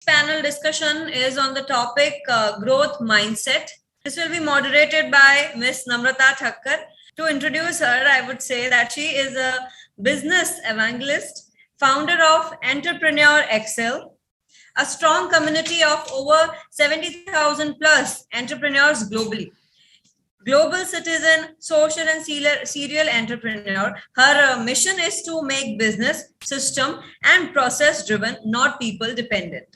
Panel discussion is on the topic growth mindset. This will be moderated by Miss Namrata Thakkar. To introduce her, I would say that she is a business evangelist, founder of Entrepreneur Excel, a strong community of over 70,000 plus entrepreneurs globally. Global citizen, social and serial entrepreneur. Her mission is to make business system and process driven, not people dependent.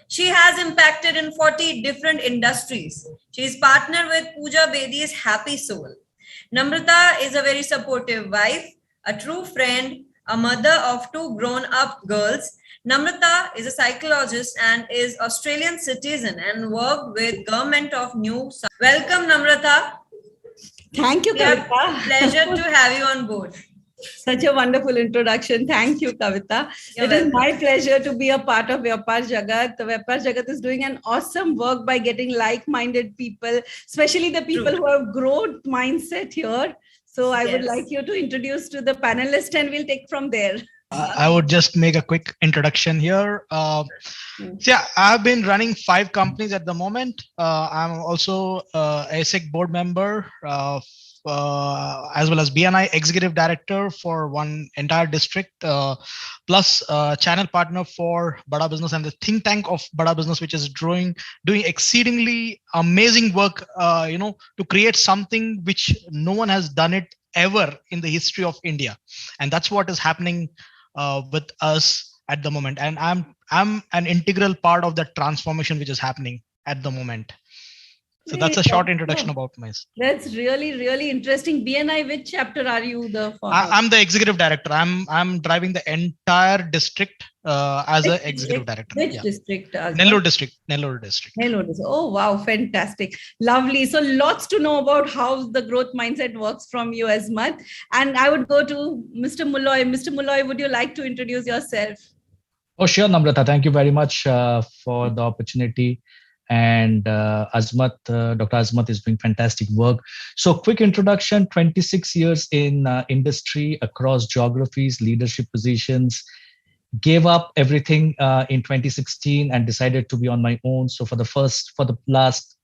She has impacted in 40 different industries. She is partner with Pooja Bedi's Happy Soul. Namrata is a very supportive wife, a true friend, a mother of two grown-up girls. Namrata is a psychologist and is Australian citizen and worked with Government of New South. Welcome, Namrata. Thank you, Kavita. Pleasure to have you on board. Such a wonderful introduction. Thank you, Kavita. It is my pleasure to be a part of Vyapaar Jagat. Vyapaar Jagat is doing an awesome work by getting like-minded people, especially the people who have growth mindset here. So I would like you to introduce to the panelists and we'll take from there. I would just make a quick introduction here. I've been running 5 companies at the moment. I'm also ASIC board member, as well as BNI executive director for one entire district, plus channel partner for Bada Business and the think tank of Bada Business, which is doing exceedingly amazing work, to create something which no one has done it ever in the history of India. And that's what is happening with us at the moment. And I'm an integral part of the transformation which is happening at the moment. So that's a short introduction about myself. That's really, really interesting. BNI, which chapter are you the founder? I'm the executive director. I'm driving the entire district as an executive director. Which district? Nellore district. Oh, wow. Fantastic. Lovely. So lots to know about how the growth mindset works from you, Azmat. And I would go to Mr. Mulloy. Mr. Mulloy, would you like to introduce yourself? Oh, sure, Namrata. Thank you very much for the opportunity. And Dr. Azmat is doing fantastic work. So quick introduction, 26 years in industry across geographies, leadership positions, gave up everything in 2016 and decided to be on my own. So for the last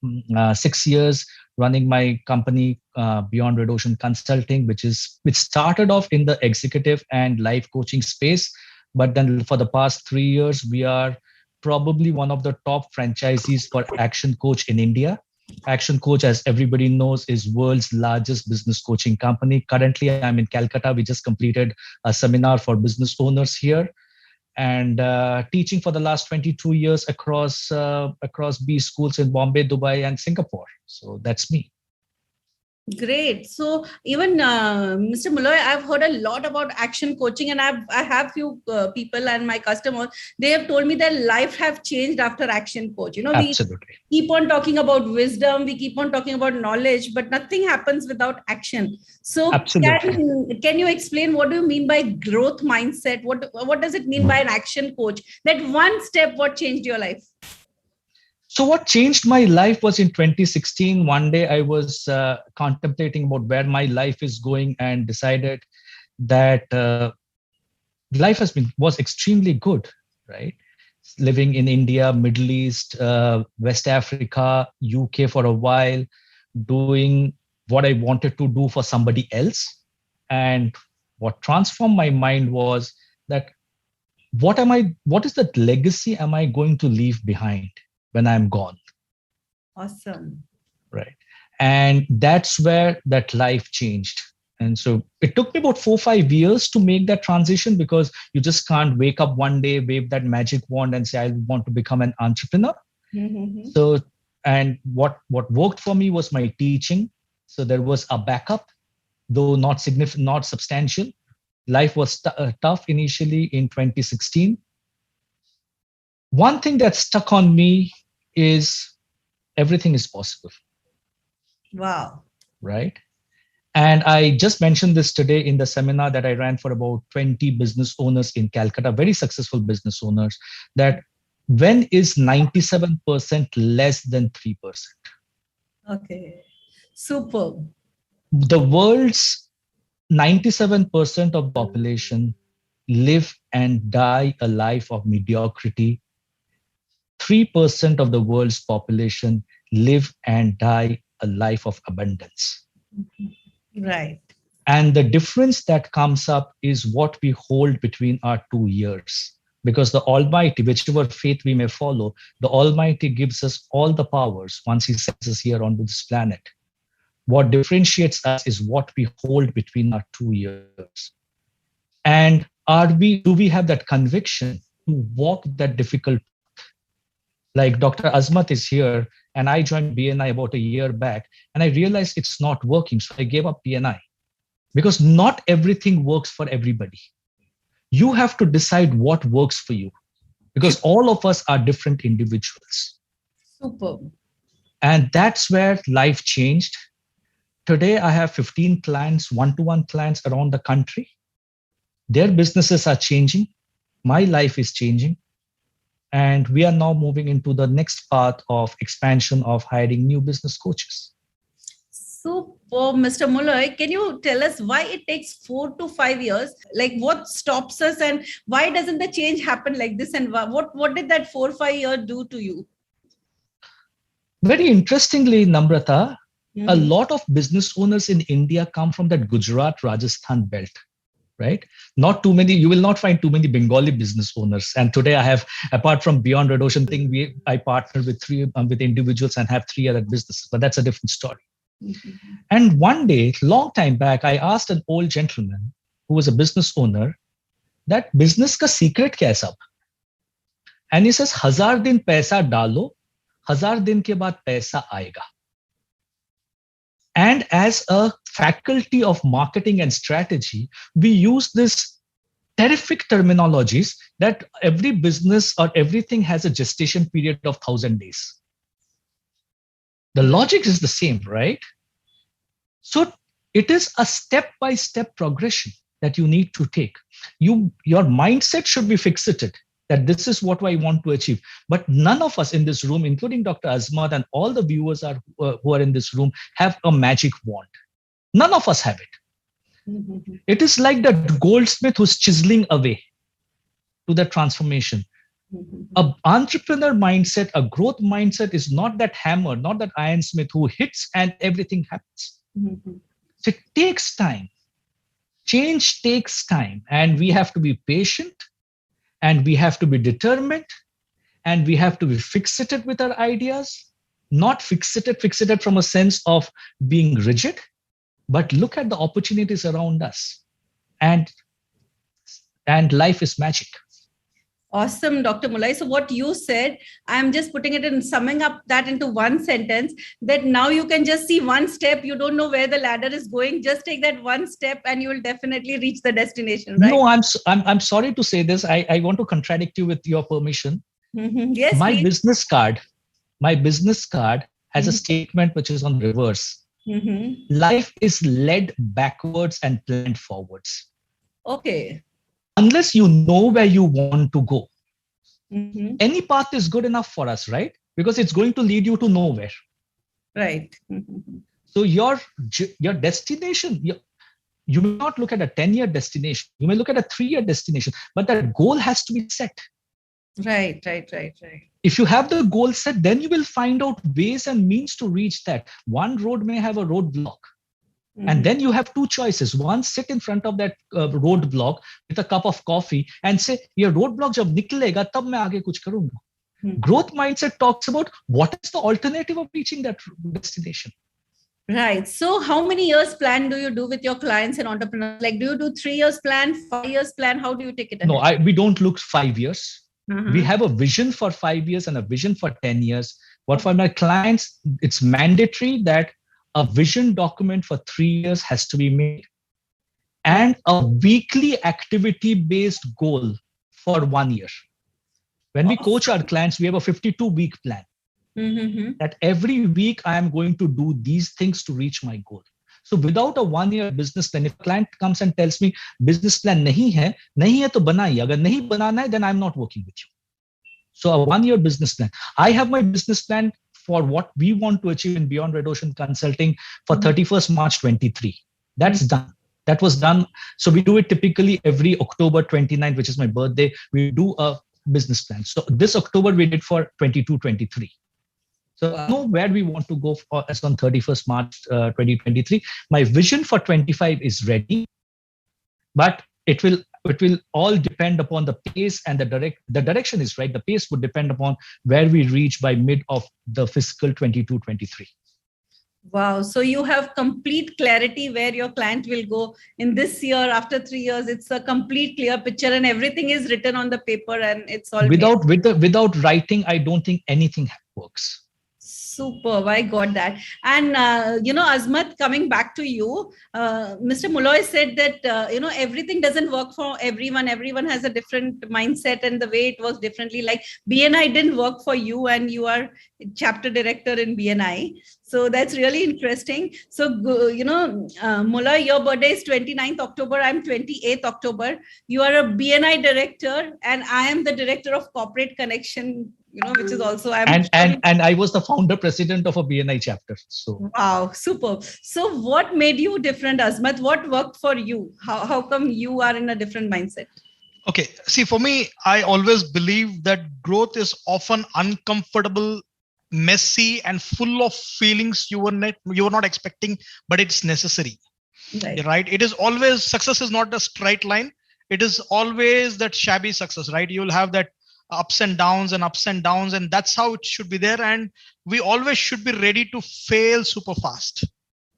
6 years, running my company Beyond Red Ocean Consulting, which started off in the executive and life coaching space. But then for the past 3 years, we are probably one of the top franchisees for Action Coach in India. Action Coach, as everybody knows, is world's largest business coaching company. Currently, I'm in Calcutta. We just completed a seminar for business owners here, and teaching for the last 22 years across B schools in Bombay, Dubai, and Singapore. So that's me. Great. So even Mr. Mulloy, I've heard a lot about action coaching, and I have few people and my customers, they have told me their life have changed after action coach. Absolutely. We keep on talking about wisdom, we keep on talking about knowledge, but nothing happens without action. So can you explain what do you mean by growth mindset? What does it mean by an action coach? That one step, what changed your life? So what changed my life was in 2016. One day I was contemplating about where my life is going and decided that life was extremely good, right? Living in India, Middle East, West Africa, UK for a while, doing what I wanted to do for somebody else. And what transformed my mind was that what is the legacy am I going to leave behind when I'm gone? Awesome. Right. And that's where that life changed. And so it took me about 4-5 years to make that transition, because you just can't wake up one day, wave that magic wand and say, I want to become an entrepreneur. Mm-hmm. So, and what worked for me was my teaching. So there was a backup, though not significant, not substantial. Life was tough initially in 2016. One thing that stuck on me is everything is possible. Wow. Right. And I just mentioned this today in the seminar that I ran for about 20 business owners in Calcutta, very successful business owners, that when is 97% less than 3%? Okay. Superb. The world's 97% of population live and die a life of mediocrity, 3% of the world's population live and die a life of abundance. Right. And the difference that comes up is what we hold between our 2 ears. Because the Almighty, whichever faith we may follow, the Almighty gives us all the powers once He sets us here onto this planet. What differentiates us is what we hold between our 2 ears. And do we have that conviction to walk that difficult path? Like Dr. Azmat is here, and I joined BNI about a year back, and I realized it's not working. So I gave up BNI because not everything works for everybody. You have to decide what works for you because all of us are different individuals. Superb. And that's where life changed. Today, I have 15 clients, one-to-one clients around the country. Their businesses are changing. My life is changing. And we are now moving into the next path of expansion of hiring new business coaches. Superb, Mr. Muller. Can you tell us why it takes 4 to 5 years? Like what stops us and why doesn't the change happen like this? And what did that 4 or 5 years do to you? Very interestingly, Namrata, a lot of business owners in India come from that Gujarat, Rajasthan belt, right? Not too many, you will not find too many Bengali business owners. And today I have, apart from Beyond Red Ocean thing, I partner with with individuals and have 3 other businesses, but that's a different story. And one day, long time back, I asked an old gentleman who was a business owner, that business ka secret kya hai sab? And he says, 1000 din paisa dalo, 1000 din ke baad paisa aayega. And as a faculty of marketing and strategy, we use this terrific terminologies that every business or everything has a gestation period of 1000 days. The logic is the same, right? So it is a step-by-step progression that you need to take. Your mindset should be fixated that this is what I want to achieve. But none of us in this room, including Dr. Azmat and all the viewers who are in this room, have a magic wand. None of us have it. It is like the goldsmith who's chiseling away to the transformation. An entrepreneur mindset, a growth mindset is not that hammer, not that ironsmith who hits and everything happens. So it takes time. Change takes time, and we have to be patient, and we have to be determined, and we have to be fixated with our ideas, not fixated from a sense of being rigid, but look at the opportunities around us, and life is magic. Awesome, Dr. Mulai. So what you said, I'm just putting it in, summing up that into one sentence, that now you can just see one step. You don't know where the ladder is going. Just take that one step and you will definitely reach the destination, right? No, I'm sorry to say this. I want to contradict you with your permission. Yes, my please. business card has a statement which is on reverse. Life is led backwards and planned forwards. Okay. Unless you know where you want to go, any path is good enough for us, right? Because it's going to lead you to nowhere. Right. So your destination, you may not look at a 10-year destination. You may look at a 3-year destination, but that goal has to be set. Right. If you have the goal set, then you will find out ways and means to reach that. One road may have a roadblock. And then you have 2 choices. One, sit in front of that roadblock with a cup of coffee and say, "Ye roadblock jab niklega, tab main aage kuch karunga." Growth mindset talks about what is the alternative of reaching that destination. Right. So how many years plan do you do with your clients and entrepreneurs? Like, do you do 3 years plan, 5 years plan? How do you take it ahead? No, we don't look 5 years. We have a vision for 5 years and a vision for 10 years. But for my clients, it's mandatory that a vision document for 3 years has to be made, and a weekly activity-based goal for 1 year. When we coach our clients, we have a 52-week plan. That every week I am going to do these things to reach my goal. So without a 1-year business plan, if a client comes and tells me business plan nahi hai to banaiye. Agar nahi banana hai, then I'm not working with you. So a 1-year business plan. I have my business plan for what we want to achieve in Beyond Red Ocean Consulting for 31st March 23. That's done. That was done. So we do it typically every October 29th, which is my birthday. We do a business plan. So this October we did for 22-23. So I know where we want to go for as on 31st March 2023. My vision for 25 is ready, but it will all depend upon the pace and the direction is right. The pace would depend upon where we reach by mid of the fiscal 22-23. Wow. So you have complete clarity where your client will go in this year, after 3 years. It's a complete clear picture and everything is written on the paper and it's all without writing, I don't think anything works. Superb. I got that. And, Azmat, coming back to you, Mr. Mulloy said that, everything doesn't work for everyone. Everyone has a different mindset and the way it works differently. Like BNI didn't work for you and you are chapter director in BNI. So that's really interesting. So, Mulloy, your birthday is 29th October. I'm 28th October. You are a BNI director and I am the director of corporate connection, which is also and I was the founder president of a BNI chapter. So wow, super. So what made you different, Azmat? What worked for you? How come you are in a different mindset? Okay, see, for me, I always believe that growth is often uncomfortable, messy, and full of feelings you were not expecting, but it's necessary. Right? It is always, success is not a straight line. It is always that shabby success, right? You'll have that ups and downs, and that's how it should be there. And we always should be ready to fail super fast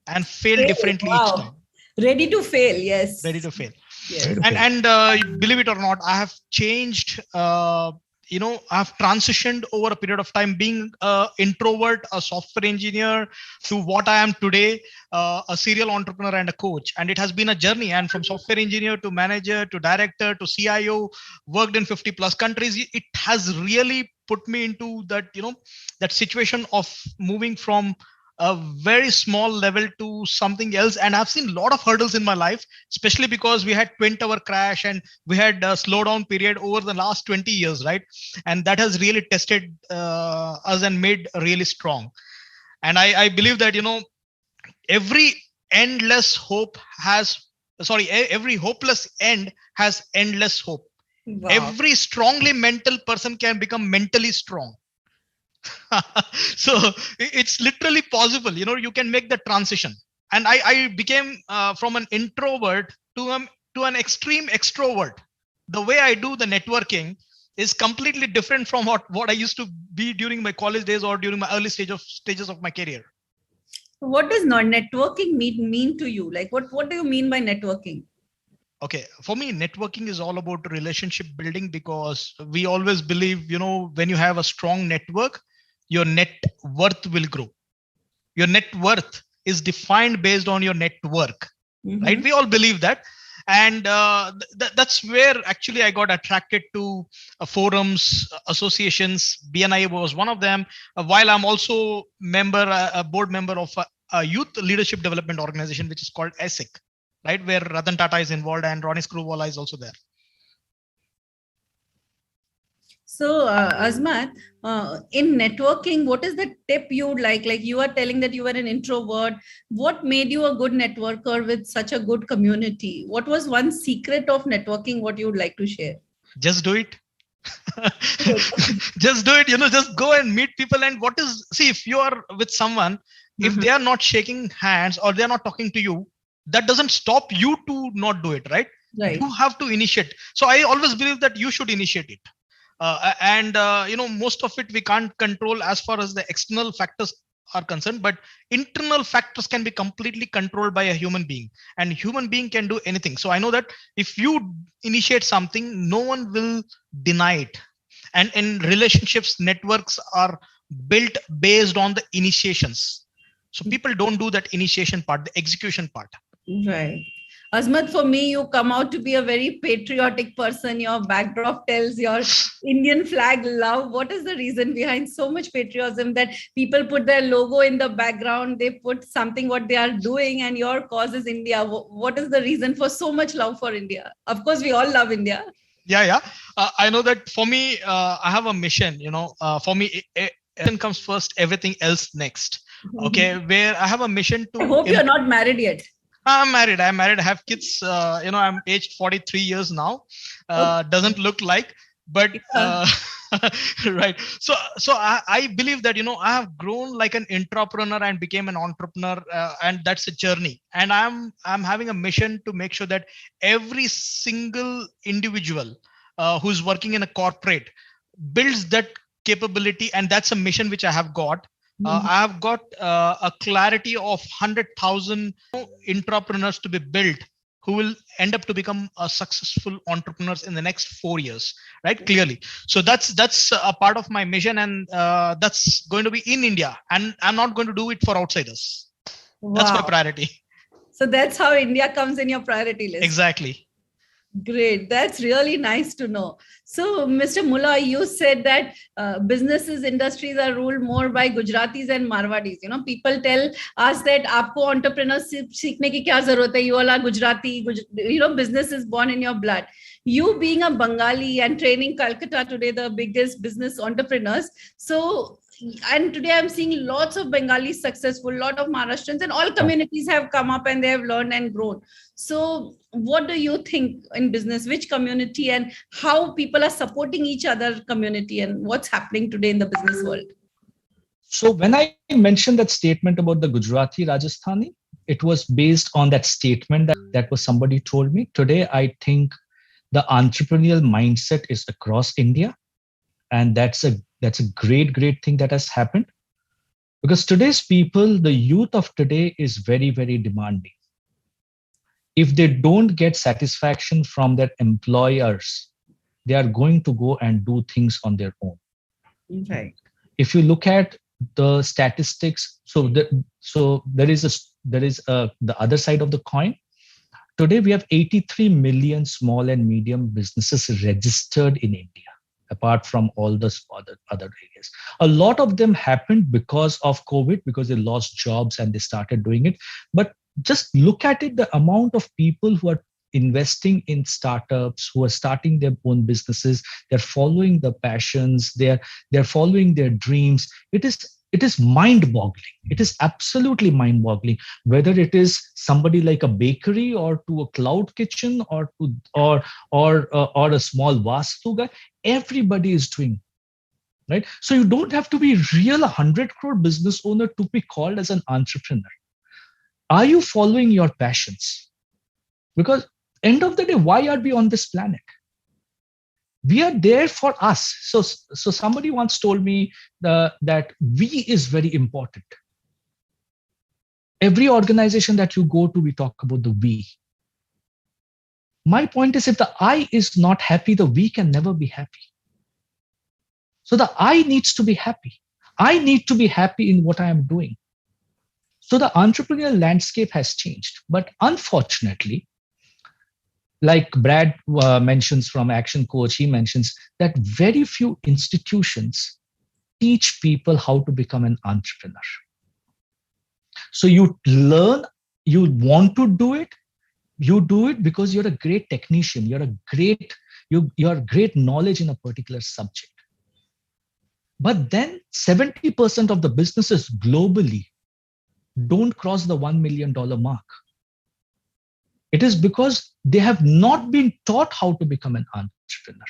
and fail differently each time. Ready to fail. Yes. Ready to fail. Yes. And believe it or not, I have changed, I've transitioned over a period of time, being an introvert, a software engineer, to what I am today, a serial entrepreneur and a coach. And it has been a journey. And from software engineer to manager to director to CIO, worked in 50 plus countries. It has really put me into that, that situation of moving from a very small level to something else. And I've seen a lot of hurdles in my life, especially because we had Twin Tower crash and we had a slowdown period over the last 20 years, right? And that has really tested us and made really strong. And I believe that, every hopeless end has endless hope. Wow. Every strongly mental person can become mentally strong. So it's literally possible, you can make the transition. And I became from an introvert to an extreme extrovert. The way I do the networking is completely different from what I used to be during my college days or during my early stages of my career. What does networking mean to you? Like what do you mean by networking? Okay, for me, networking is all about relationship building, because we always believe, when you have a strong network, your net worth will grow. Your net worth is defined based on your network, right? We all believe that. And that's where actually I got attracted to forums, associations. BNI was one of them, while I'm also a board member of a youth leadership development organization, which is called ESIC, right? Where Ratan Tata is involved and Ronnie Screwwala is also there. So, Azmat, in networking, what is the tip you'd like? Like you are telling that you were an introvert. What made you a good networker with such a good community? What was one secret of networking? What you would like to share? Just do it. Just do it. Just go and meet people. And if you are with someone, if they are not shaking hands or they are not talking to you, that doesn't stop you to not do it, right? Right. You have to initiate. So I always believe that you should initiate it. Most of it we can't control as far as the external factors are concerned, but internal factors can be completely controlled by a human being, and human being can do anything. So I know that if you initiate something, no one will deny it. And in relationships, networks are built based on the initiations. So people don't do that initiation part, the execution part. Right. Azmat, for me, you come out to be a very patriotic person. Your backdrop tells your Indian flag love. What is the reason behind so much patriotism that people put their logo in the background? They put something what they are doing, and your cause is India. What is the reason for so much love for India? Of course, we all love India. Yeah. I know that for me, I have a mission. For me, everything comes first, everything else next. Okay, where I have a mission to. I hope you're not married yet. I'm married. I have kids. I'm aged 43 years now. Doesn't look like, But right. So I believe that, I have grown like an entrepreneur and became an entrepreneur, and that's a journey. And I'm having a mission to make sure that every single individual who's working in a corporate builds that capability, and that's a mission which I have got. I have got a clarity of 100,000 entrepreneurs to be built who will end up to become a successful entrepreneurs in the next 4 years, right? Clearly. So that's a part of my mission, and that's going to be in India, and I'm not going to do it for outsiders. Wow. That's my priority. So that's how India comes in your priority list. Exactly. Great. That's really nice to know. So, Mr. Mullah, you said that businesses, industries are ruled more by Gujaratis and Marwadis. People tell us that aapko entrepreneurship seekhne ki kya zarurat hai? You all are Gujarati, business is born in your blood. You being a Bengali and training Calcutta today, the biggest business entrepreneurs. So, and today I'm seeing lots of Bengalis successful, lot of Maharashtrians, and all communities have come up and they have learned and grown. So what do you think in business, which community and how people are supporting each other community, and what's happening today in the business world? So when I mentioned that statement about the Gujarati Rajasthani, it was based on that statement that was somebody told me. Today, I think the entrepreneurial mindset is across India. And that's a great thing that has happened, because today's people, the youth of today is very, very demanding. If they don't get satisfaction from their employers, they are going to go and do things on their own. Okay. If you look at the statistics, there is the other side of the coin. Today we have 83 million small and medium businesses registered in India, apart from all the other areas. A lot of them happened because of COVID, because they lost jobs and they started doing it. But just look at it, the amount of people who are investing in startups, who are starting their own businesses, they're following the passions, they're following their dreams. It is mind-boggling. It is absolutely mind-boggling. Whether it is somebody like a bakery or to a cloud kitchen or a small vastu guy, everybody is doing, right? So you don't have to be real 100 crore business owner to be called as an entrepreneur. Are you following your passions? Because end of the day, why are we on this planet? We are there for us. So somebody once told me that we is very important. Every organization that you go to, we talk about the we. My point is, if the I is not happy, the we can never be happy. So the I needs to be happy. I need to be happy in what I am doing. So the entrepreneurial landscape has changed. But unfortunately, like Brad mentions from Action Coach, he mentions that very few institutions teach people how to become an entrepreneur. So you learn, you want to do it, you do it because you're a great technician, you have great knowledge in a particular subject. But then 70% of the businesses globally don't cross the $1 million mark. It is because they have not been taught how to become an entrepreneur.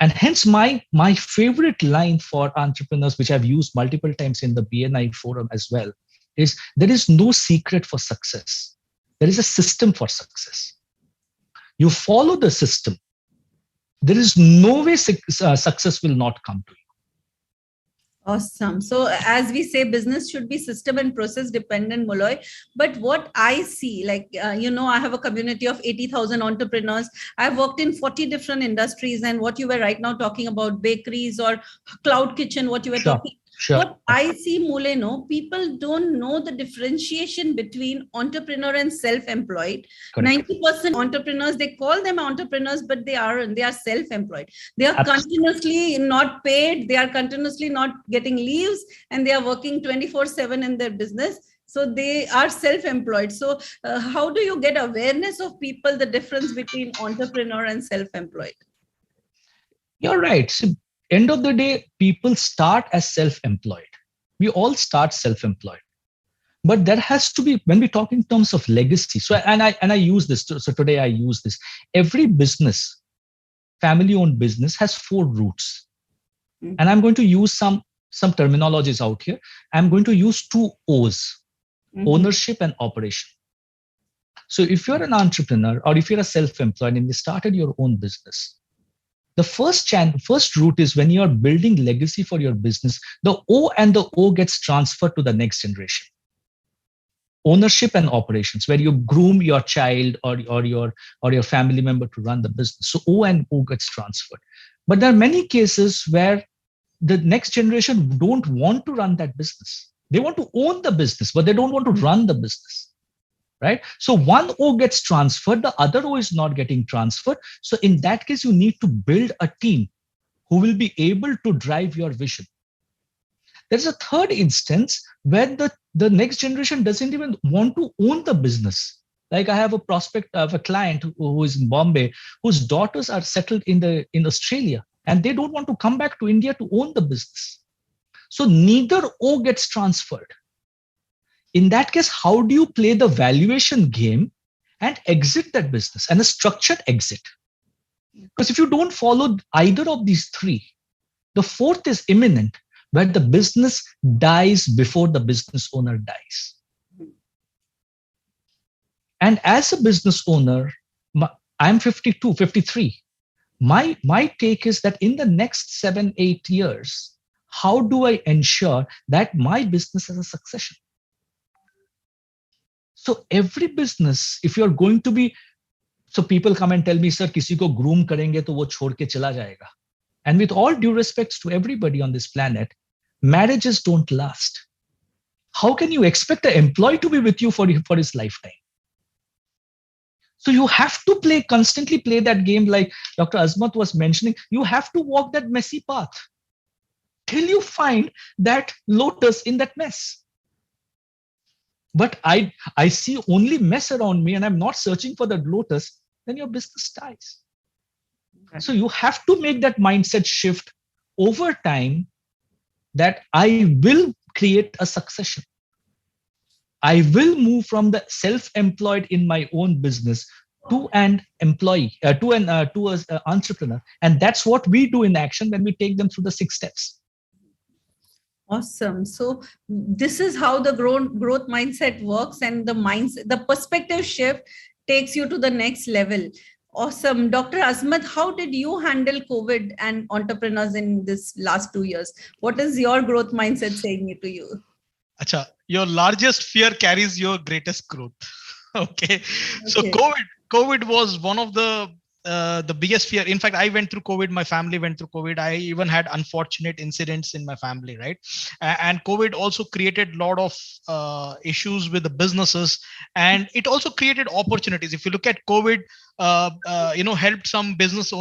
And hence my favorite line for entrepreneurs, which I've used multiple times in the BNI forum as well, is there is no secret for success. There is a system for success. You follow the system. There is no way success will not come to you. Awesome. So as we say, business should be system and process dependent, Molloy. But what I see, like, I have a community of 80,000 entrepreneurs. I've worked in 40 different industries, and what you were right now talking about, bakeries or cloud kitchen, what you were talking. Sure. What I see, Mule, people don't know the differentiation between entrepreneur and self-employed. Correct. 90% entrepreneurs, they call them entrepreneurs, but they are self-employed. They are continuously not paid. They are continuously not getting leaves, and they are working 24/7 in their business. So they are self-employed. So how do you get awareness of people, the difference between entrepreneur and self-employed? You're right. So, end of the day, people start as self-employed. We all start self-employed. But there has to be, when we talk in terms of legacy, so I use this, so today I use this. Every business family-owned business has 4 roots. And I'm going to use some terminologies out here. I'm going to use 2 O's, ownership and operation. So if you're an entrepreneur or if you're a self-employed and you started your own business, the first route is when you're building legacy for your business, the O and the O gets transferred to the next generation. Ownership and operations, where you groom your child or your family member to run the business. So O and O gets transferred. But there are many cases where the next generation don't want to run that business. They want to own the business, but they don't want to run the business, right? So one O gets transferred, the other O is not getting transferred. So in that case, you need to build a team who will be able to drive your vision. There's a third instance where the next generation doesn't even want to own the business. Like I have a prospect of a client who is in Bombay, whose daughters are settled in Australia, and they don't want to come back to India to own the business. So neither O gets transferred. In that case, how do you play the valuation game and exit that business, and a structured exit? Because if you don't follow either of these 3, the fourth is imminent, where the business dies before the business owner dies. And as a business owner, I'm 52, 53. My take is that in the next 7-8 years, how do I ensure that my business has a succession? So every business, if you're going to be, so people come and tell me, sir, kisi ko groom karenge to wo chhod ke chala jayega. And with all due respects to everybody on this planet, marriages don't last. How can you expect the employee to be with you for his lifetime? So you have to constantly play that game, like Dr. Azmat was mentioning. You have to walk that messy path till you find that lotus in that mess. But I see only mess around me and I'm not searching for that lotus, then your business dies. Okay. So you have to make that mindset shift over time, that I will create a succession. I will move from the self-employed in my own business to an employee, to an entrepreneur. And that's what we do in action when we take them through the 6 steps. Awesome. So this is how the growth mindset works, and the perspective shift takes you to the next level. Awesome. Dr. Azmat, how did you handle COVID and entrepreneurs in this last 2 years? What is your growth mindset saying to you? Acha, your largest fear carries your greatest growth. Okay. So COVID was one of the biggest fear. In fact, I went through COVID. My family went through COVID. I even had unfortunate incidents in my family, right? And COVID also created a lot of issues with the businesses, and it also created opportunities. If you look at COVID, helped some business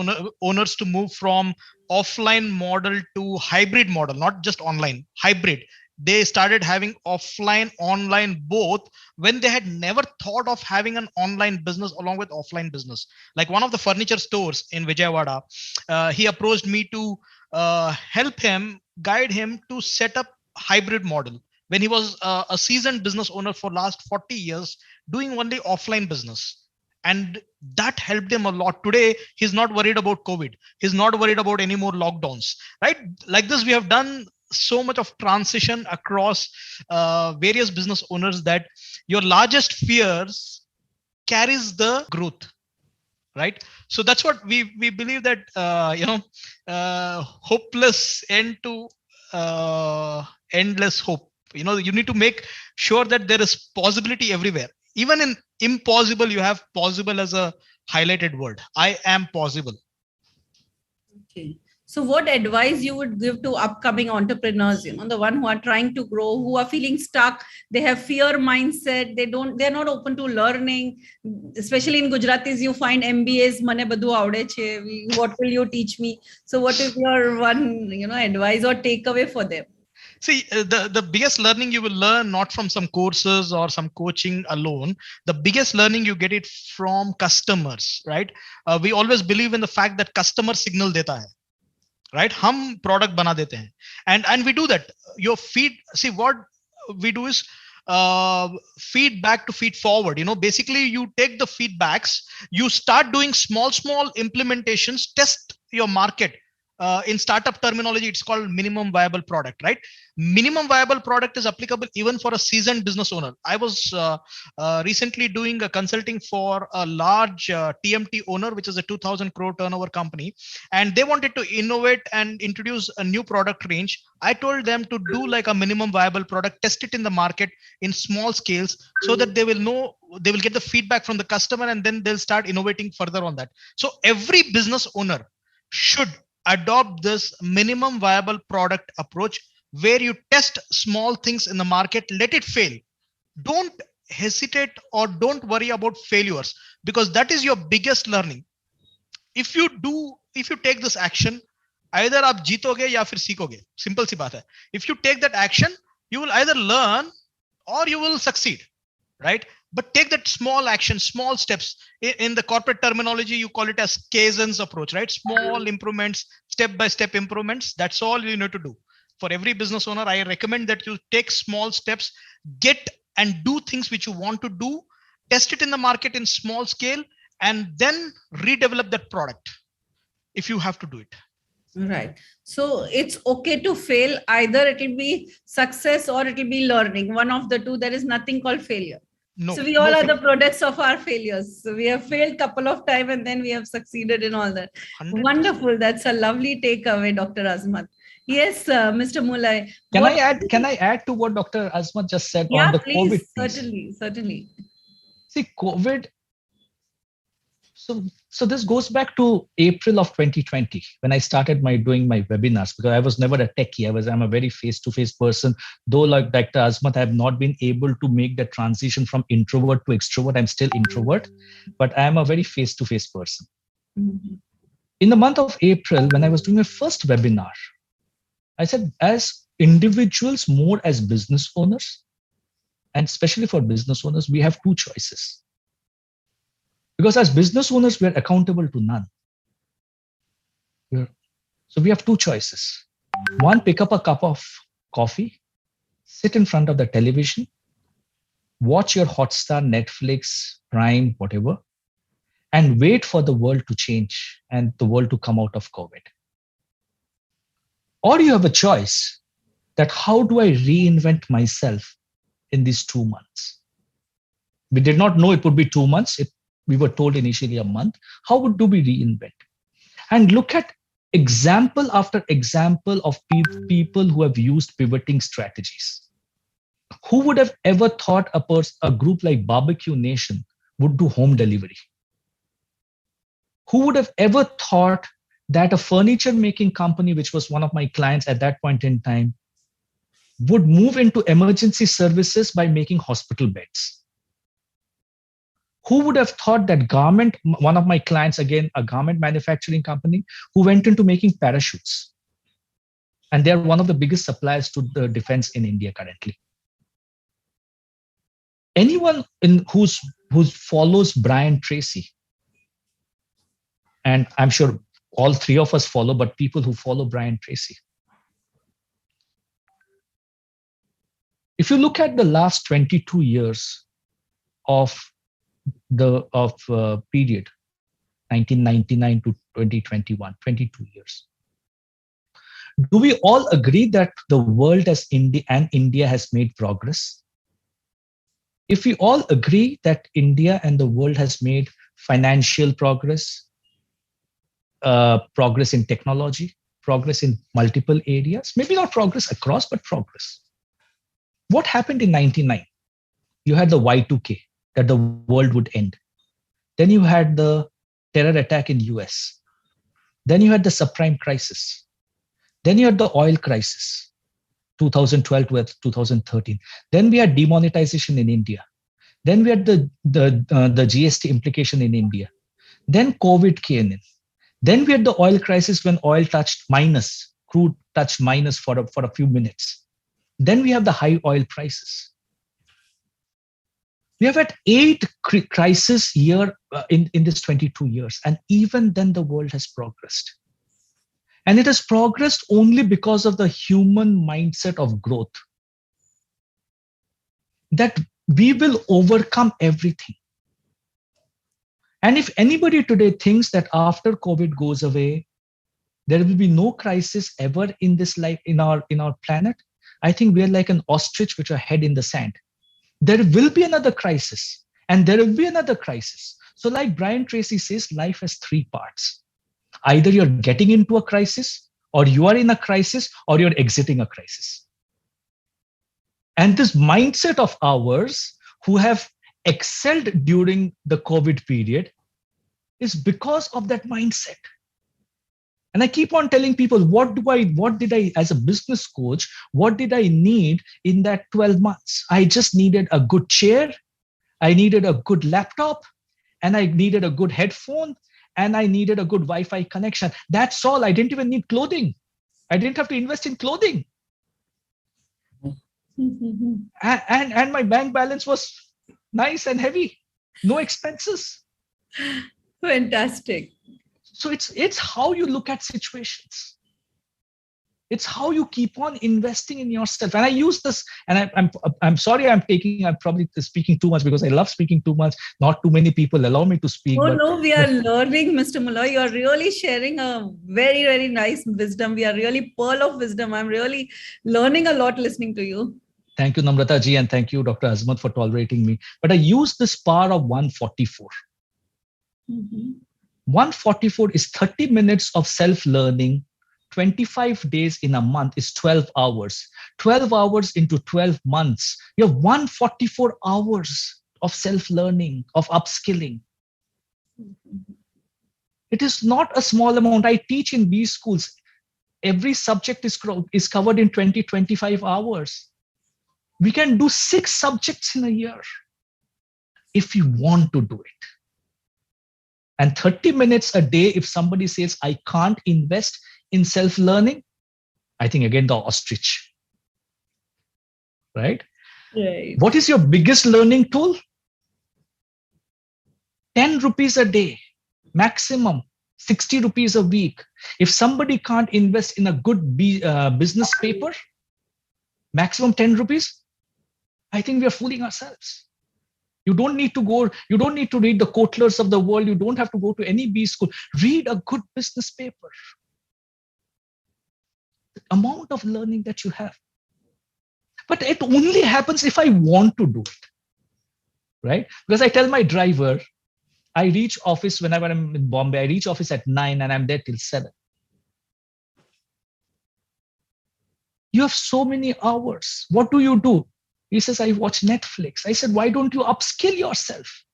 owners to move from offline model to hybrid model, not just online, hybrid. They started having offline, online, both, when they had never thought of having an online business along with offline business. Like one of the furniture stores in Vijayawada, he approached me to help him, guide him to set up hybrid model when he was a seasoned business owner for last 40 years doing only offline business. And that helped him a lot. Today, he's not worried about COVID. He's not worried about any more lockdowns, right? Like this, we have done so much of transition across various business owners that your largest fears carries the growth, right? So that's what we believe, that hopeless end to endless hope. You need to make sure that there is possibility everywhere. Even in impossible, you have possible as a highlighted word. I am possible. Okay. So what advice you would give to upcoming entrepreneurs, the one who are trying to grow, who are feeling stuck, they have fear mindset, they're not open to learning, especially in Gujaratis, you find MBAs, mane badu avde che, what will you teach me? So what is your one, advice or takeaway for them? See, the biggest learning you will learn not from some courses or some coaching alone. The biggest learning you get it from customers, right? We always believe in the fact that customer signal deta hai. Right? हम product बना देते हैं, and we do that. Your feed. See, what we do is feedback to feed forward. Basically you take the feedbacks, you start doing small implementations, test your market. In startup terminology, it's called minimum viable product, right? Minimum viable product is applicable even for a seasoned business owner. I was recently doing a consulting for a large TMT owner, which is a 2000 crore turnover company, and they wanted to innovate and introduce a new product range. I told them to do like a minimum viable product, test it in the market in small scales, so that they will get the feedback from the customer, and then they'll start innovating further on that. So every business owner should adopt this minimum viable product approach, where you test small things in the market, let it fail. Don't hesitate or don't worry about failures, because that is your biggest learning. If you take this action, either आप जीतोगे या फिर सीखोगे. Simple सी बात है. If you take that action, you will either learn or you will succeed, right? But take that small action, small steps. In the corporate terminology, you call it as Kaizen's approach, right? Small improvements, step-by-step improvements. That's all you need to do. For every business owner, I recommend that you take small steps, get and do things which you want to do, test it in the market in small scale, and then redevelop that product if you have to do it. Right. So it's okay to fail. Either it will be success or it will be learning. One of the two. There is nothing called failure. No, so we all are the products of our failures. So we have failed a couple of times and then we have succeeded in all that. 100%. Wonderful. That's a lovely takeaway, Dr. Azmat. Yes, Mr. Mulai. Can I add to what Dr. Azmat just said on the please, COVID piece? Certainly. See, COVID. So this goes back to April of 2020 when I started doing my webinars, because I was never a techie. I'm a very face-to-face person. Though, like Dr. Azmat, I have not been able to make the transition from introvert to extrovert. I'm still introvert, but I am a very face-to-face person. Mm-hmm. In the month of April, when I was doing my first webinar, I said, as individuals, more as business owners, and especially for business owners, we have two choices. Because as business owners, we are accountable to none. So we have two choices. One, pick up a cup of coffee, sit in front of the television, watch your Hotstar, Netflix, Prime, whatever, and wait for the world to change and the world to come out of COVID. Or you have a choice that how do I reinvent myself in these 2 months? We did not know it would be 2 months. We were told initially a month. How do we reinvent? And look at example after example of people who have used pivoting strategies. Who would have ever thought a group like Barbecue Nation would do home delivery? Who would have ever thought that a furniture making company, which was one of my clients at that point in time, would move into emergency services by making hospital beds? Who would have thought that one of my clients, again, a garment manufacturing company, who went into making parachutes. And they're one of the biggest suppliers to the defense in India currently. Anyone who follows Brian Tracy, and I'm sure all three of us follow, but people who follow Brian Tracy. If you look at the last 22 years of period 1999 to 2021, 22 years. Do we all agree that the world and India has made progress? If we all agree that India and the world has made financial progress, progress in technology, progress in multiple areas, maybe not progress across, but progress. What happened in 99? You had the Y2K. That the world would end. Then you had the terror attack in US. Then you had the subprime crisis. Then you had the oil crisis, 2012 to 2013. Then we had demonetization in India. Then we had the GST implication in India. Then COVID came in. Then we had the oil crisis when oil touched minus, crude touched minus for a few minutes. Then we have the high oil prices. We have had 8 crises year in this 22 years. And even then the world has progressed. And it has progressed only because of the human mindset of growth. that we will overcome everything. And if anybody today thinks that after COVID goes away, there will be no crisis ever in this life, in our planet, I think we are like an ostrich with our head in the sand. There will be another crisis, and there will be another crisis. So like Brian Tracy says, life has three parts. Either you're getting into a crisis, or you are in a crisis, or you're exiting a crisis. And this mindset of ours, who have excelled during the COVID period, is because of that mindset. And I keep on telling people, what did I, as a business coach, what did I need in that 12 months? I just needed a good chair. I needed a good laptop, and I needed a good headphone, and I needed a good Wi-Fi connection. That's all. I didn't even need clothing. I didn't have to invest in clothing. And my bank balance was nice and heavy. No expenses. Fantastic. So it's how you look at situations. It's how you keep on investing in yourself. And I use this, and I'm sorry, I'm probably speaking too much because I love speaking too much. Not too many people allow me to speak. Oh, no, we are learning, Mr. Mulloy. You are really sharing a very, very nice wisdom. We are really pearl of wisdom. I'm really learning a lot listening to you. Thank you, Namrata ji, and thank you, Dr. Azmat, for tolerating me. But I use this power of 144. 144 is 30 minutes of self-learning. 25 days in a month is 12 hours. 12 hours into 12 months. You have 144 hours of self-learning, of upskilling. It is not a small amount. I teach in B schools. Every subject is covered in 20-25 hours. We can do 6 subjects in a year if you want to do it. And 30 minutes a day, if somebody says, I can't invest in self-learning, I think again, the ostrich, right? What is your biggest learning tool? 10 rupees a day, maximum 60 rupees a week. If somebody can't invest in a good business paper, maximum 10 rupees, I think we are fooling ourselves. You don't need to read the Kotlers of the world. You don't have to go to any B school. Read a good business paper. The amount of learning that you have. But it only happens if I want to do it, right? Because I tell my driver, I reach office whenever I'm in Bombay, I reach office at 9 and I'm there till 7. You have so many hours. What do? He says, I watch Netflix. I said, why don't you upskill yourself?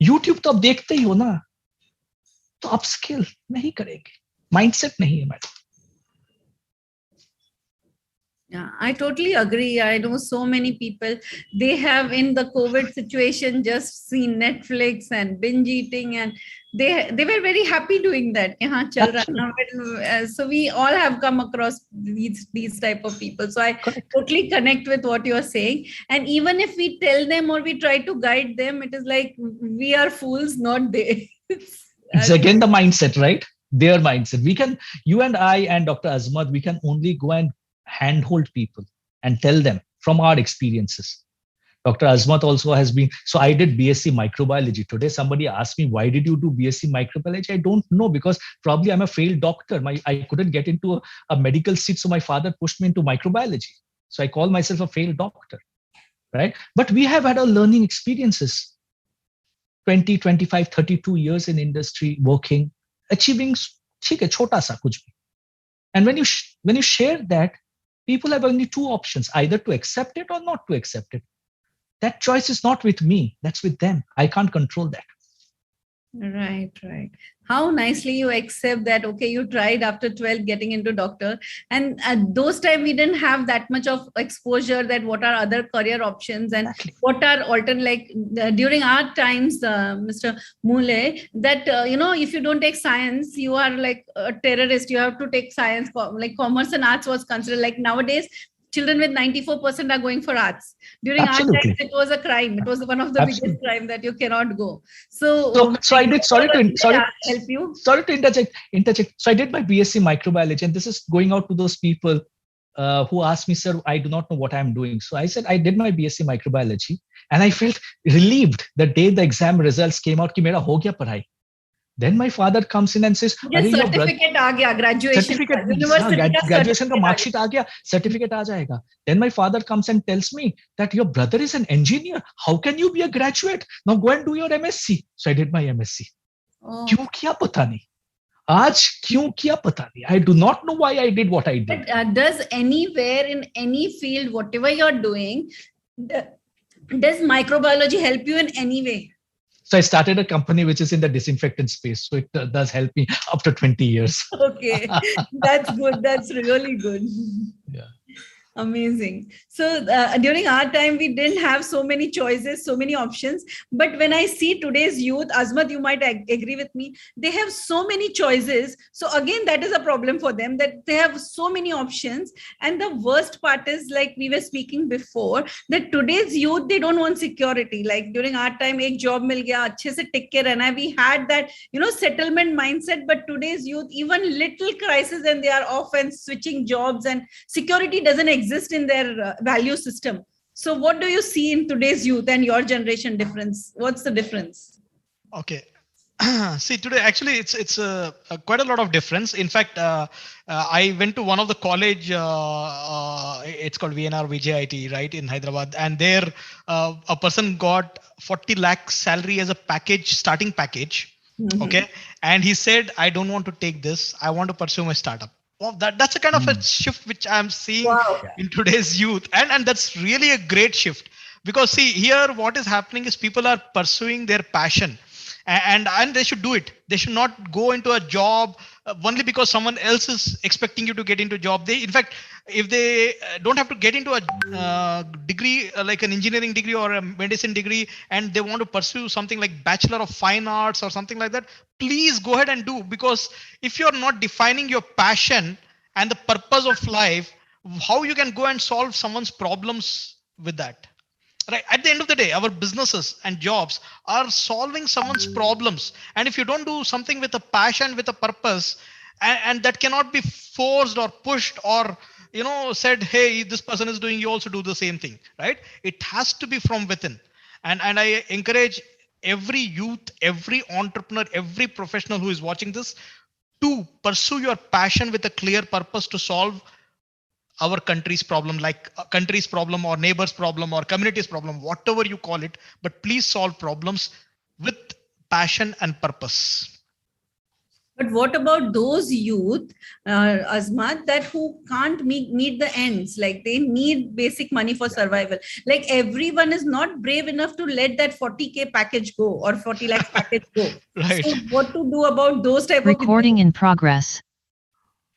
YouTube तो आप देखते ही हो ना, तो upskill नहीं करेंगे. Mindset नहीं है madam. Yeah, I totally agree. I know so many people, they have in the COVID situation just seen Netflix and binge eating, and they were very happy doing that. So we all have come across these type of people. So I totally connect with what you are saying. And even if we tell them or we try to guide them, it is like we are fools, not they. It's again the mindset, right? Their mindset. We can, you and I and Dr. Azmat, we can only go and handhold people and tell them from our experiences. Dr. Azmat also has been, so I did BSc microbiology. Today, somebody asked me, why did you do BSc microbiology? I don't know, because probably I'm a failed doctor. I couldn't get into a medical seat. So my father pushed me into microbiology. So I call myself a failed doctor, right? But we have had our learning experiences, 20, 25, 32 years in industry, working, achieving, chota sa kuch bhi. And when you share that, people have only 2 options, either to accept it or not to accept it. That choice is not with me. That's with them. I can't control that. Right. How nicely you accept that, okay, you tried after 12 getting into doctor. And at those times, we didn't have that much of exposure that what are other career options and what are alternate, during our times, Mr. Mule, that, if you don't take science, you are like a terrorist. You have to take science, like commerce and arts was considered. Like nowadays, children with 94% are going for arts. During our times, it was a crime. It was one of the biggest crime that you cannot go. So I did. Sorry to interject. So I did my BSc microbiology, and this is going out to those people who asked me, sir, I do not know what I'm doing. So I said, I did my BSc microbiology, and I felt relieved the day the exam results came out, ki mera ho gaya padhai. Then my father comes in and says, मुझे certificate आ गया, graduation का, university का graduation का mark sheet आ गया, certificate आ जाएगा. Then my father comes and tells me that your brother is an engineer. How can you be a graduate? Now go and do your MSc. So I did my MSc. क्यों किया पता नहीं. आज क्यों किया पता नहीं. I do not know why I did what I did. But does anywhere in any field, whatever you're doing, does microbiology help you in any way? So I started a company which is in the disinfectant space. So it does help me after 20 years. Okay, that's good. That's really good. Yeah. Amazing. So during our time, we didn't have so many choices, so many options. But when I see today's youth, Azmat, you might agree with me, they have so many choices. So again, that is a problem for them, that they have so many options. And the worst part is, like we were speaking before, that today's youth, they don't want security. Like during our time, ek job mil gaya, अच्छे से टिक के रहना है. We had that, settlement mindset. But today's youth, even little crisis and they are off and switching jobs, and security doesn't exist in their value system. So what do you see in today's youth and your generation difference? What's the difference? Okay. See, today actually it's quite a lot of difference. In fact, I went to one of the college. It's called VJCA, right, in Hyderabad, and there a person got 40 lakh salary as a package, starting package. Mm-hmm. Okay, and he said, I don't want to take this. I want to pursue my startup. Well, that's a kind of a shift which I'm seeing in today's youth. And that's really a great shift, because see, here what is happening is people are pursuing their passion, and they should do it. They should not go into a job only because someone else is expecting you to get into a job. In fact, if they don't have to get into a degree like an engineering degree or a medicine degree, and they want to pursue something like Bachelor of Fine Arts or something like that, please go ahead and do. Because if you're not defining your passion and the purpose of life, how you can go and solve someone's problems with that? Right. At the end of the day, our businesses and jobs are solving someone's problems. And if you don't do something with a passion, with a purpose, and that cannot be forced or pushed or, said, hey, this person is doing, you also do the same thing, right? It has to be from within. And I encourage every youth, every entrepreneur, every professional who is watching this to pursue your passion with a clear purpose to solve our country's problem, like a country's problem or neighbor's problem or community's problem, whatever you call it, but please solve problems with passion and purpose. But what about those youth, Azmat, that who can't meet the ends? Like they need basic money for survival. Like everyone is not brave enough to let that 40K package go or 40 lakhs package go. Right. So what to do about those type of recording in progress?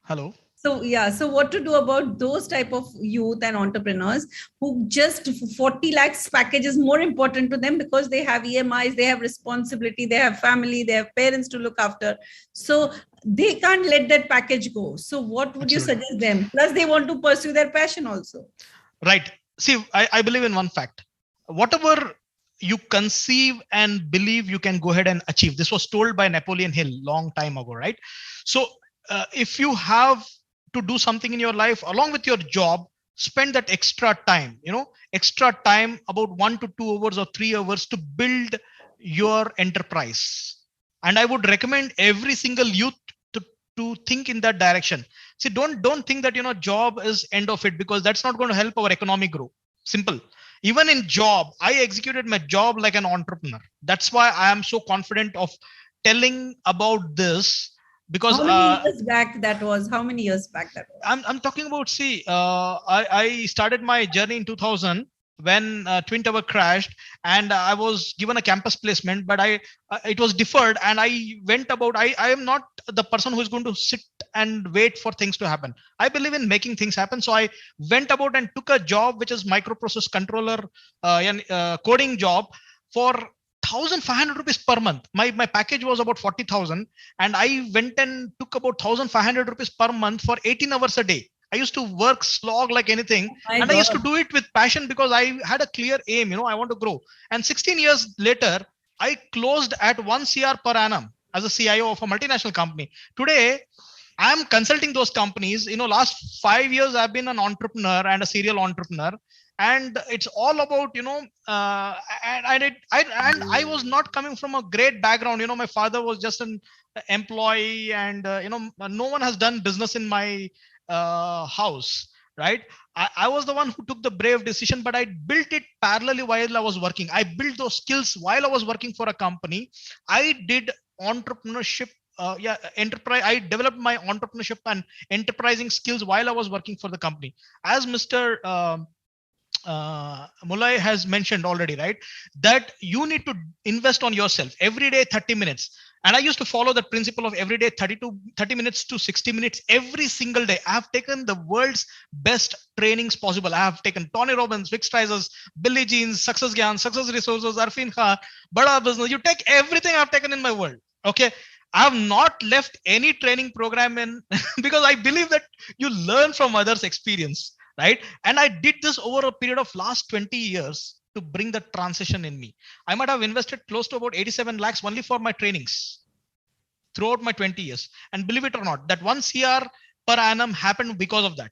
Hello. So what to do about those type of youth and entrepreneurs who just 40 lakhs package is more important to them because they have EMIs, they have responsibility, they have family, they have parents to look after. So they can't let that package go. So what would you suggest them? Plus they want to pursue their passion also. Right. See, I believe in one fact. Whatever you conceive and believe, you can go ahead and achieve. This was told by Napoleon Hill long time ago, right? So if you have to do something in your life along with your job, spend that extra time, about 1 to 2 hours or 3 hours to build your enterprise. And I would recommend every single youth to think in that direction. See, don't think that, job is end of it, because that's not going to help our economy grow. Simple. Even in job, I executed my job like an entrepreneur. That's why I am so confident of telling about this. Because how many years back that was? How many years back that was? I'm talking about, see, I started my journey in 2000 when Twin Tower crashed, and I was given a campus placement, but it was deferred, and I went about. I am not the person who is going to sit and wait for things to happen. I believe in making things happen. So I went about and took a job which is microprocess controller, coding job for 1,500 rupees per month. My package was about 40,000, and I went and took about 1,500 rupees per month for 18 hours a day. I used to work slog like anything, I used to do it with passion because I had a clear aim. I want to grow. And 16 years later, I closed at 1 CR per annum as a CIO of a multinational company. Today, I'm consulting those companies. Last 5 years, I've been an entrepreneur and a serial entrepreneur. And it's all about, and I was not coming from a great background. My father was just an employee, and, no one has done business in my house, right? I was the one who took the brave decision, but I built it parallelly while I was working. I built those skills while I was working for a company. I did entrepreneurship. Enterprise. I developed my entrepreneurship and enterprising skills while I was working for the company. As Mr. Mulay has mentioned already, right? That you need to invest on yourself every day, 30 minutes. And I used to follow the principle of every day, 30 minutes to 60 minutes every single day. I have taken the world's best trainings possible. I have taken Tony Robbins, Vic Strizers, Billy Jeans, Success Gyan, Success Resources, Arfin Khan, Bada Business. You take everything I've taken in my world. Okay. I have not left any training program in because I believe that you learn from others' experience, right? And I did this over a period of last 20 years to bring the transition in me. I might have invested close to about 87 lakhs only for my trainings throughout my 20 years. And believe it or not, that 1 CR per annum happened because of that.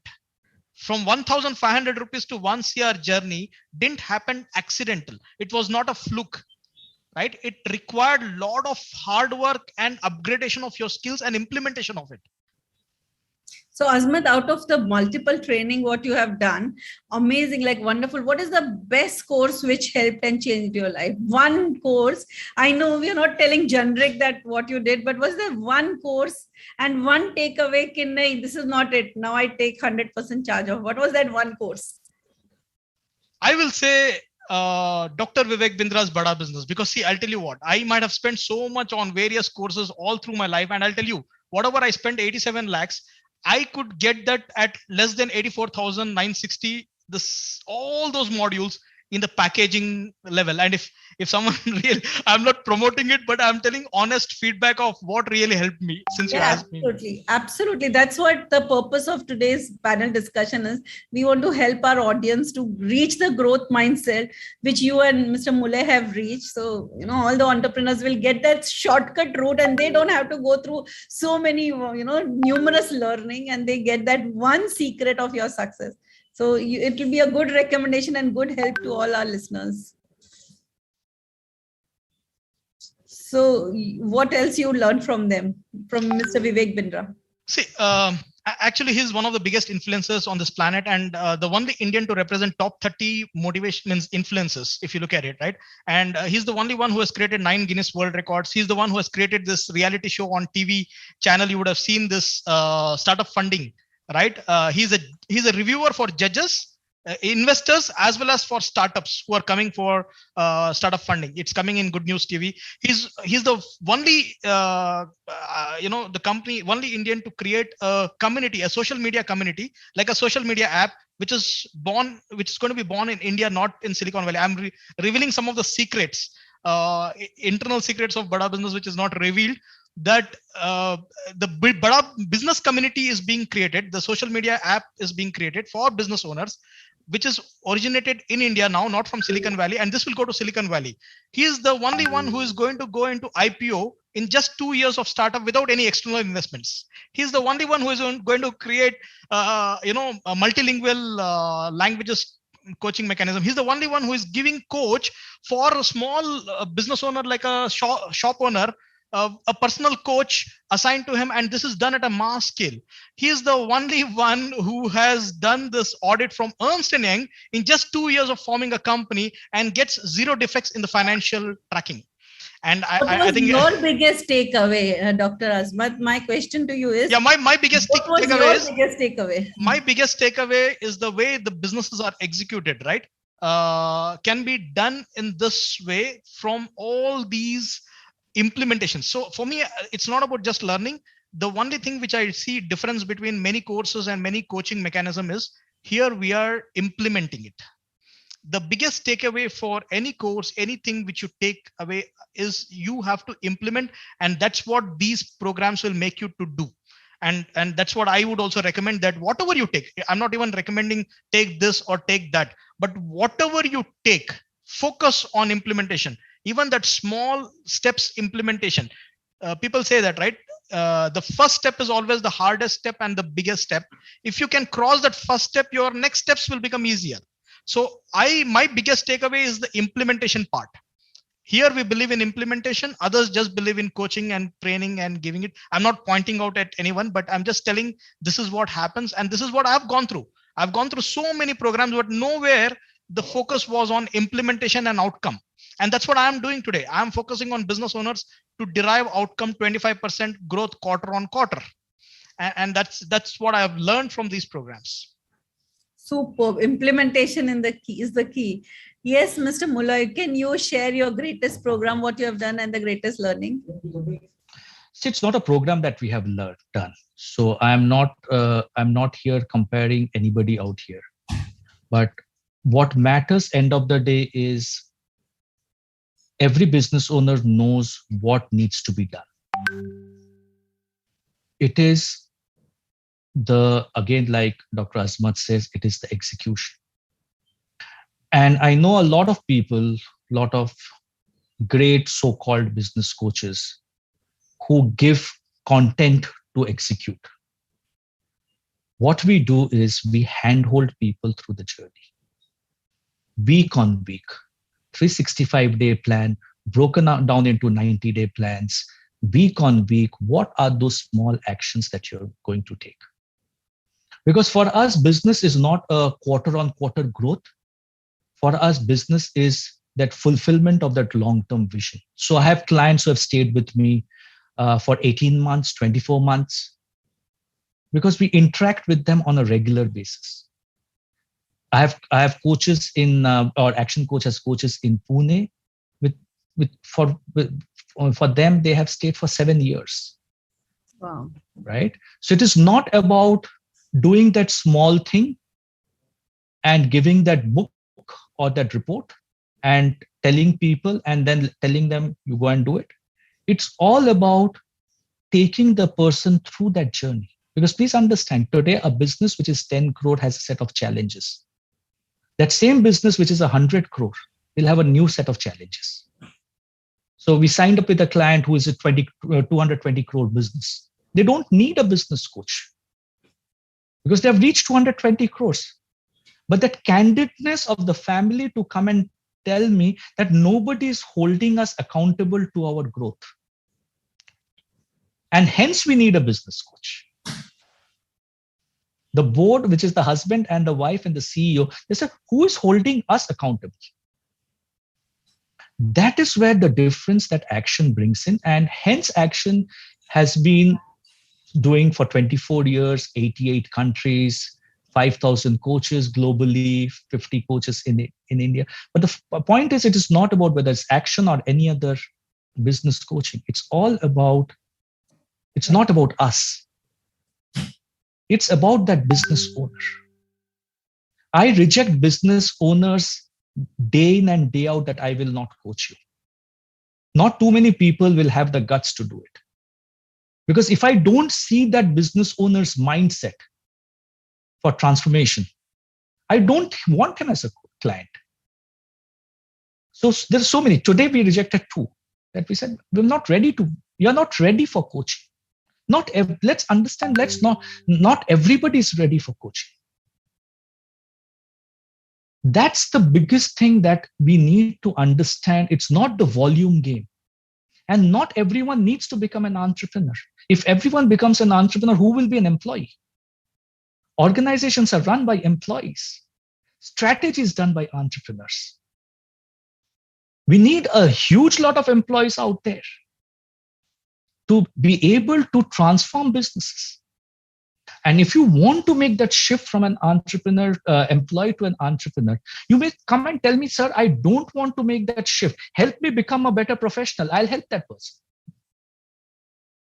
From 1,500 rupees to 1 CR journey didn't happen accidental. It was not a fluke. Right? It required a lot of hard work and upgradation of your skills and implementation of it. So Azmat, out of the multiple training, what you have done, amazing, like wonderful. What is the best course which helped and changed your life? One course. I know we are not telling generic that what you did, but was there one course and one takeaway? This is not it. Now I take 100% charge of. What was that one course? I will say Dr. Vivek Bindra's Bada Business, because see, I'll tell you what, I might have spent so much on various courses all through my life. And I'll tell you, whatever I spent 87 lakhs, I could get that at less than 84,960, all those modules in the packaging level. And if someone really, I'm not promoting it, but I'm telling honest feedback of what really helped me since you asked me. Absolutely. That's what the purpose of today's panel discussion is. We want to help our audience to reach the growth mindset, which you and Mr. Mulay have reached. So, all the entrepreneurs will get that shortcut route and they don't have to go through so many, numerous learning, and they get that one secret of your success. So it will be a good recommendation and good help to all our listeners. So what else you learned from them, from Mr. Vivek Bindra? See, actually, he's one of the biggest influencers on this planet, and the only Indian to represent top 30 motivation influencers, if you look at it, right? And he's the only one who has created 9 Guinness World Records. He's the one who has created this reality show on TV channel. You would have seen this startup funding. Right, he's a reviewer for judges, investors, as well as for startups who are coming for startup funding. It's coming in Good News TV. He's the only only Indian to create a community, a social media community, like a social media app, which is going to be born in India, not in Silicon Valley. I'm revealing some of the secrets, internal secrets of Bada Business, which is not revealed. That the Bada business community is being created. The social media app is being created for business owners, which is originated in India now, not from Silicon Valley. And this will go to Silicon Valley. He is the only one who is going to go into IPO in just 2 years of startup without any external investments. He's the only one who is going to create, a multilingual languages coaching mechanism. He's the only one who is giving coach for a small business owner, like a shop owner, a personal coach assigned to him, and this is done at a mass scale. He is the only one who has done this audit from Ernst & Young in just 2 years of forming a company and gets 0 defects in the financial tracking. And I think your biggest takeaway, Dr. Azmat. My question to you is, my biggest takeaway. My biggest takeaway is the way the businesses are executed, right? Can be done in this way from all these implementations. So for me, it's not about just learning. The only thing which I see difference between many courses and many coaching mechanism is here we are implementing it. The biggest takeaway for any course, anything which you take away, is you have to implement, and that's what these programs will make you to do. And that's what I would also recommend, that whatever you take, I'm not even recommending take this or take that, but whatever you take, focus on implementation. Even that small steps implementation. People say that, right? the first step is always the hardest step and the biggest step. If you can cross that first step, your next steps will become easier. So my biggest takeaway is the implementation part. Here we believe in implementation. Others just believe in coaching and training and giving it. I'm not pointing out at anyone, but I'm just telling this is what happens. And this is what I've gone through. I've gone through so many programs, but nowhere the focus was on implementation and outcome. And that's what I'm doing today. I'm focusing on business owners to derive outcome 25% growth quarter on quarter. And that's what I've learned from these programs. Superb. Implementation is the key. Yes, Mr. Muller, can you share your greatest program, what you have done and the greatest learning? See, it's not a program that we have done. So I'm not here comparing anybody out here. But what matters end of the day is every business owner knows what needs to be done. It is again, like Dr. Azmat says, it is the execution. And I know a lot of people, a lot of great so-called business coaches who give content to execute. What we do is we handhold people through the journey. Week on week, 365-day plan, broken down into 90-day plans. Week on week, what are those small actions that you're going to take? Because for us, business is not a quarter-on-quarter growth. For us, business is that fulfillment of that long-term vision. So I have clients who have stayed with me for 18 months, 24 months, because we interact with them on a regular basis. I have coaches or action coach has coaches in Pune. For them, they have stayed for 7 years. Wow. Right? So it is not about doing that small thing and giving that book or that report and telling people and then telling them you go and do it. It's all about taking the person through that journey. Because please understand, today a business which is 10 crore has a set of challenges. That same business which is 100 crore will have a new set of challenges. So we signed up with a client who is a 220 crore business. They don't need a business coach because they have reached 220 crores. But that candidness of the family to come and tell me that nobody is holding us accountable to our growth. And hence we need a business coach. The board, which is the husband and the wife and the CEO, they said, who is holding us accountable? That is where the difference that action brings in. And hence action has been doing for 24 years, 88 countries, 5,000 coaches globally, 50 coaches in India. But the point is, it is not about whether it's action or any other business coaching. It's not about us. It's about that business owner. I reject business owners day in and day out that I will not coach you. Not too many people will have the guts to do it. Because if I don't see that business owner's mindset for transformation, I don't want him as a client. So there's so many. Today we rejected 2 that we said, you're not ready for coaching. Let's understand, not everybody is ready for coaching. That's the biggest thing that we need to understand. It's not the volume game. And not everyone needs to become an entrepreneur. If everyone becomes an entrepreneur, who will be an employee? Organizations are run by employees. Strategy is done by entrepreneurs. We need a huge lot of employees out there to be able to transform businesses. And if you want to make that shift from an entrepreneur, employee to an entrepreneur, you may come and tell me, sir, I don't want to make that shift. Help me become a better professional. I'll help that person.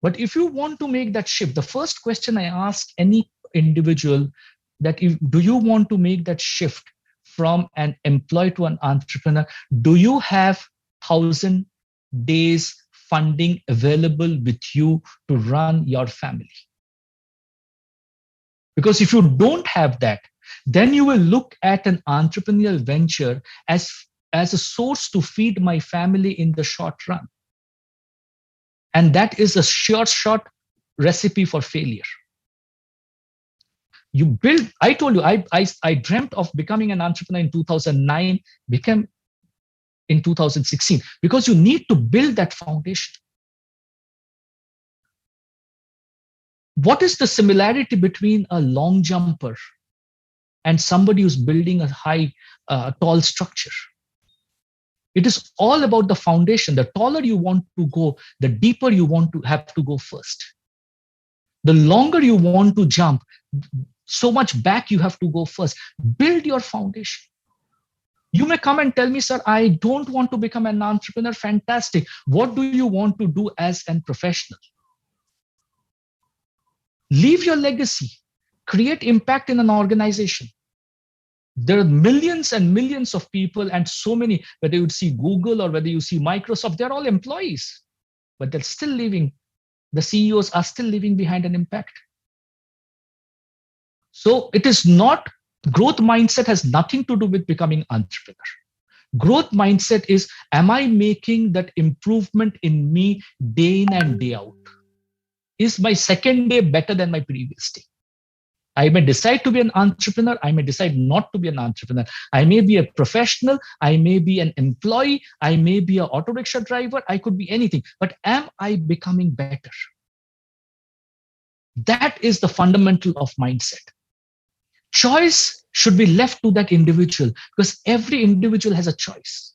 But if you want to make that shift, the first question I ask any individual do you want to make that shift from an employee to an entrepreneur? Do you have 1,000 days funding available with you to run your family? Because if you don't have that, then you will look at an entrepreneurial venture as a source to feed my family in the short run. And that is a sure shot recipe for failure. You build, I told you, I dreamt of becoming an entrepreneur in 2009, became in 2016, because you need to build that foundation. What is the similarity between a long jumper and somebody who's building a high, tall structure? It is all about the foundation. The taller you want to go, the deeper you want to have to go first. The longer you want to jump, so much back you have to go first. Build your foundation. You may come and tell me, sir, I don't want to become an entrepreneur. Fantastic. What do you want to do as a professional? Leave your legacy. Create impact in an organization. There are millions and millions of people, and so many, whether you see Google or whether you see Microsoft, they're all employees, but they're still leaving. The CEOs are still leaving behind an impact. So it is not, growth mindset has nothing to do with becoming entrepreneur. Growth mindset is, am I making that improvement in me day in and day out? Is my second day better than my previous day? I may decide to be an entrepreneur. I may decide not to be an entrepreneur. I may be a professional. I may be an employee. I may be an auto rickshaw driver. I could be anything. But am I becoming better? That is the fundamental of mindset. Choice should be left to that individual, because every individual has a choice.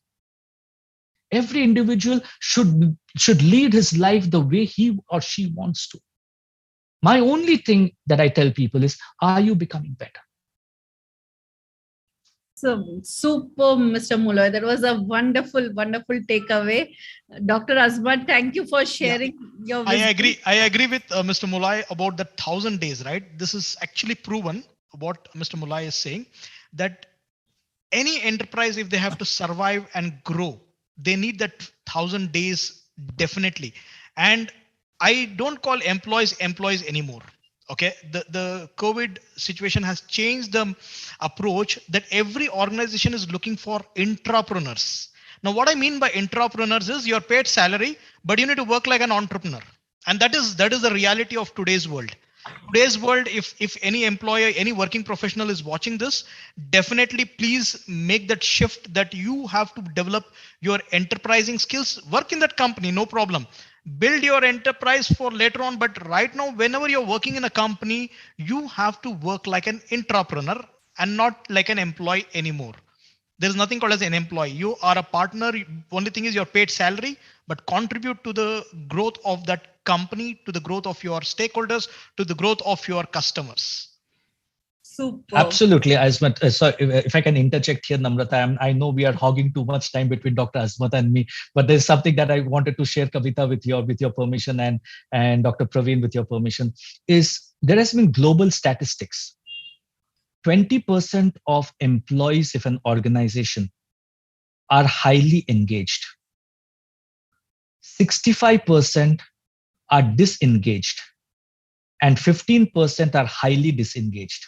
Every individual should lead his life the way he or she wants to. My only thing that I tell people is, are you becoming better? So super, Mr. Mulloy. That was a wonderful, wonderful takeaway. Dr. Azmat, thank you for sharing your wisdom. I agree with Mr. Mulloy about the 1,000 days, right? This is actually proven, what Mr. Mulloy is saying, that any enterprise, if they have to survive and grow, they need that 1,000 days definitely. And I don't call employees anymore. Okay, the COVID situation has changed the approach that every organization is looking for intrapreneurs. Now, what I mean by intrapreneurs is you're paid salary, but you need to work like an entrepreneur. And that is the reality of today's world. Today's world, if any employer, any working professional is watching this, definitely please make that shift, that you have to develop your enterprising skills, work in that company, no problem. Build your enterprise for later on. But right now, whenever you're working in a company, you have to work like an intrapreneur and not like an employee anymore. There is nothing called as an employee. You are a partner. Only thing is your paid salary, but contribute to the growth of that company, to the growth of your stakeholders, to the growth of your customers. Super. Absolutely, Azmat. So if I can interject here, Namrata, I know we are hogging too much time between Dr. Azmat and me, but there's something that I wanted to share, Kavita, with your permission, and Dr. Praveen, with your permission, is there has been global statistics. 20% of employees of an organization are highly engaged. 65% are disengaged, and 15% are highly disengaged.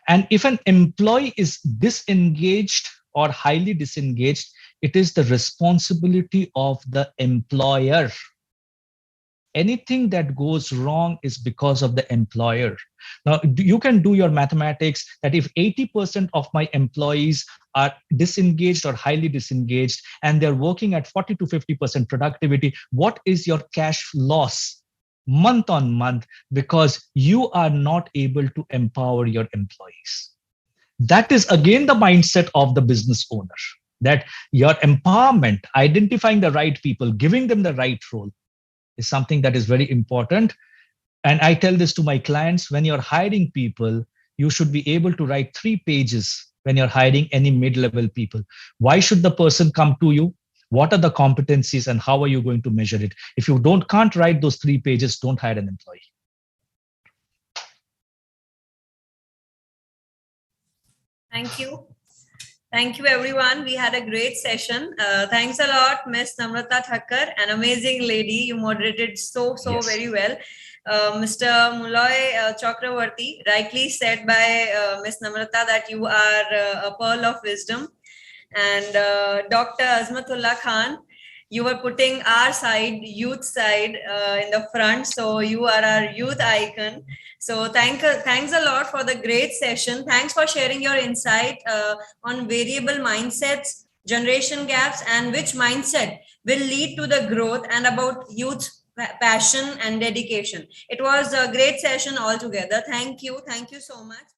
And if an employee is disengaged or highly disengaged, it is the responsibility of the employer. Anything that goes wrong is because of the employer. Now, you can do your mathematics that if 80% of my employees are disengaged or highly disengaged, and they're working at 40 to 50% productivity, what is your cash loss month on month, because you are not able to empower your employees? That is again the mindset of the business owner, that your empowerment, identifying the right people, giving them the right role, is something that is very important. And I tell this to my clients: when you're hiring people, you should be able to write 3 pages when you're hiring any mid-level people. Why should the person come to you? What are the competencies, and how are you going to measure it? If you can't write those 3 pages, don't hire an employee. Thank you. Thank you, everyone. We had a great session. Thanks a lot, Ms. Namrata Thakkar, an amazing lady. You moderated so yes. Very well. Mr. Mulloy Chakravarti, rightly said by Ms. Namrata that you are a pearl of wisdom. And Dr. Azmatullah Khan, you were putting our side, youth side, in the front. So you are our youth icon. So thanks a lot for the great session. Thanks for sharing your insight on variable mindsets, generation gaps, and which mindset will lead to the growth, and about youth passion and dedication. It was a great session altogether. Thank you. Thank you so much.